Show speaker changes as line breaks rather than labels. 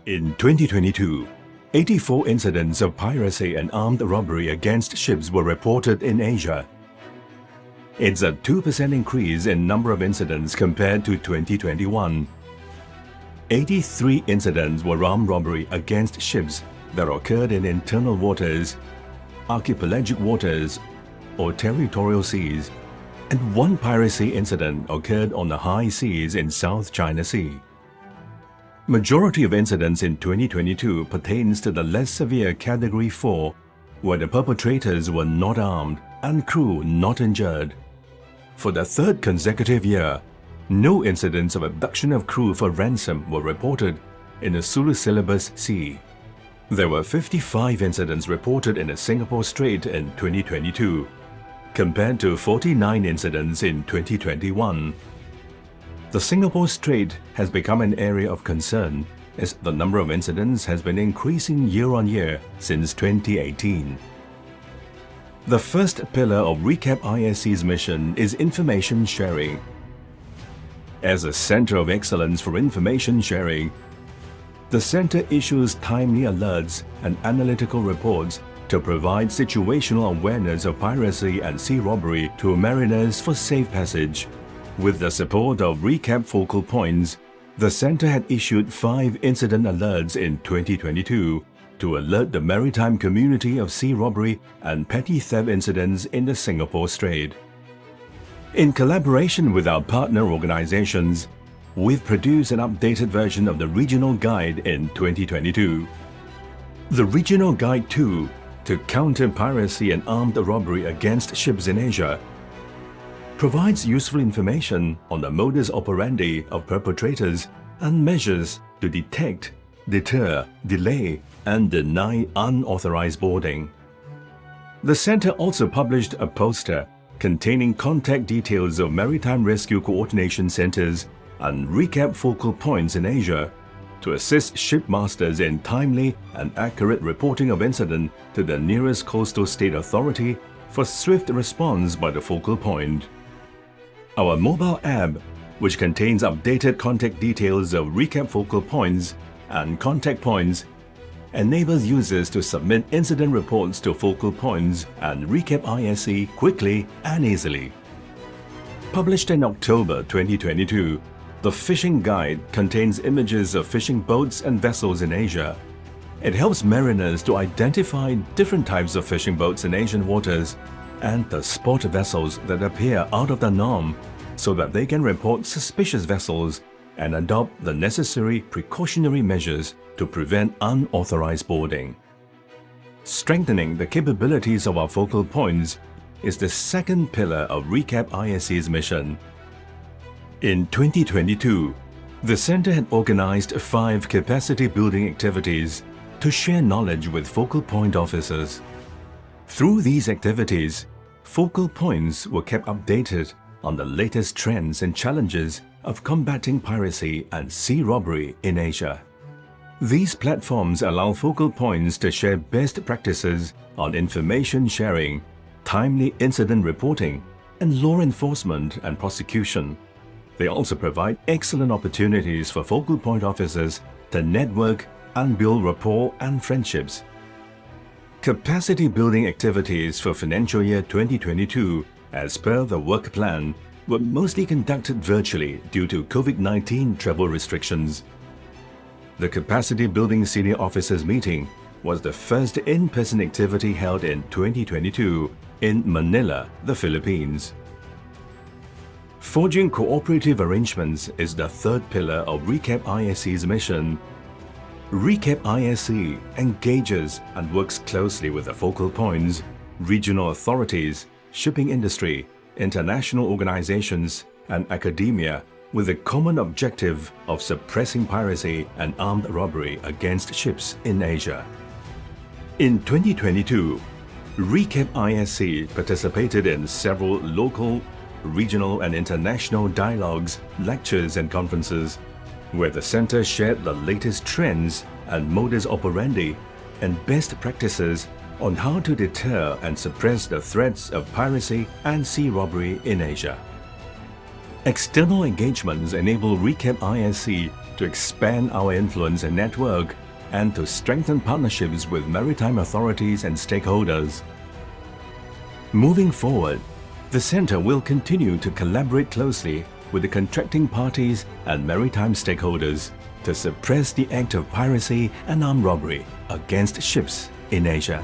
In 2022, 84 incidents of piracy and armed robbery against ships were reported in Asia. It's a 2% increase in number of incidents compared to 2021. 83 incidents were armed robbery against ships that occurred in internal waters, archipelagic waters, or territorial seas, and one piracy incident occurred on the high seas in South China Sea. Majority of incidents in 2022 pertains to the less severe Category 4, where the perpetrators were not armed and crew not injured. For the third consecutive year, no incidents of abduction of crew for ransom were reported in the Sulu-Celebes Sea. There were 55 incidents reported in the Singapore Strait in 2022, compared to 49 incidents in 2021. The Singapore Strait has become an area of concern as the number of incidents has been increasing year on year since 2018. The first pillar of ReCAAP ISC's mission is information sharing. As a center of excellence for information sharing, the center issues timely alerts and analytical reports to provide situational awareness of piracy and sea robbery to mariners for safe passage. With the support of ReCAAP focal points, the center had issued 5 incident alerts in 2022 to alert the maritime community of sea robbery and petty theft incidents in the Singapore Strait. In collaboration with our partner organizations, we've produced an updated version of the Regional Guide in 2022. The Regional Guide 2 to counter piracy and armed robbery against ships in Asia provides useful information on the modus operandi of perpetrators and measures to detect, deter, delay, and deny unauthorized boarding. The Centre also published a poster containing contact details of Maritime Rescue Coordination Centres and ReCAAP focal points in Asia to assist shipmasters in timely and accurate reporting of incident to the nearest coastal state authority for swift response by the focal point. Our mobile app, which contains updated contact details of ReCAAP focal points and contact points, enables users to submit incident reports to focal points and ReCAAP ISC quickly and easily. Published in October 2022, the Fishing Guide contains images of fishing boats and vessels in Asia. It helps mariners to identify different types of fishing boats in Asian waters and to spot vessels that appear out of the norm so that they can report suspicious vessels and adopt the necessary precautionary measures to prevent unauthorized boarding. Strengthening the capabilities of our focal points is the second pillar of ReCAAP ISC's mission. In 2022, the Centre had organized 5 capacity-building activities to share knowledge with focal point officers. Through these activities, focal points were kept updated on the latest trends and challenges of combating piracy and sea robbery in Asia. These platforms allow focal points to share best practices on information sharing, timely incident reporting, and law enforcement and prosecution. They also provide excellent opportunities for focal point officers to network and build rapport and friendships. Capacity building activities for financial year 2022, as per the work plan, were mostly conducted virtually due to COVID-19 travel restrictions. The Capacity Building Senior Officers Meeting was the first in-person activity held in 2022 in Manila, the Philippines. Forging cooperative arrangements is the third pillar of ReCAAP ISC's mission. ReCAAP ISC engages and works closely with the focal points, regional authorities, shipping industry, international organizations, and academia with the common objective of suppressing piracy and armed robbery against ships in Asia. In 2022, ReCAAP ISC participated in several local, regional and international dialogues, lectures and conferences, where the Centre shared the latest trends and modus operandi and best practices on how to deter and suppress the threats of piracy and sea robbery in Asia. External engagements enable ReCAAP ISC to expand our influence and network and to strengthen partnerships with maritime authorities and stakeholders. Moving forward, the Centre will continue to collaborate closely with the contracting parties and maritime stakeholders to suppress the act of piracy and armed robbery against ships in Asia.